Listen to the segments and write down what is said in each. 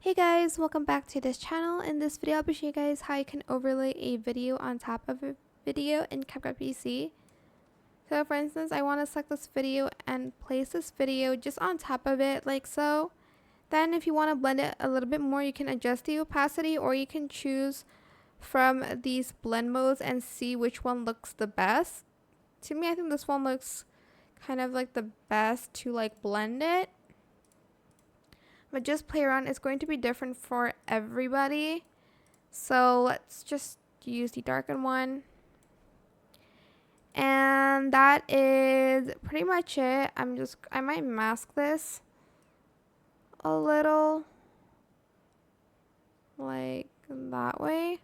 Hey guys, welcome back to this channel. In this video, I'll be showing you guys how you can overlay a video on top of a video in CapCut PC. So for instance, I want to select this video and place this video just on top of it like so. Then if you want to blend it a little bit more, you can adjust the opacity or you can choose from these blend modes and see which one looks the best. To me, I think this one looks kind of like the best to like blend it. But just play around. It's going to be different for everybody. So let's just use the darkened one. And that is pretty much it. I might mask this a little like that way.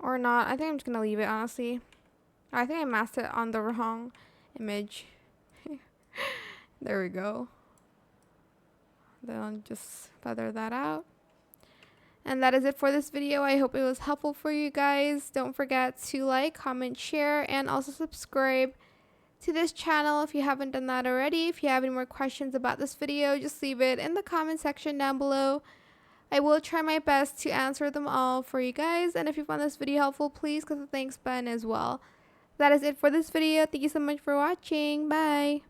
Or not. I think I'm just going to leave it, honestly. I think I masked it on the wrong image. There we go. Then I'll just feather that out. And that is it for this video. I hope it was helpful for you guys. Don't forget to like, comment, share, and also subscribe to this channel if you haven't done that already. If you have any more questions about this video, just leave it in the comment section down below. I will try my best to answer them all for you guys. And if you found this video helpful, please click the thanks button as well. That is it for this video. Thank you so much for watching. Bye.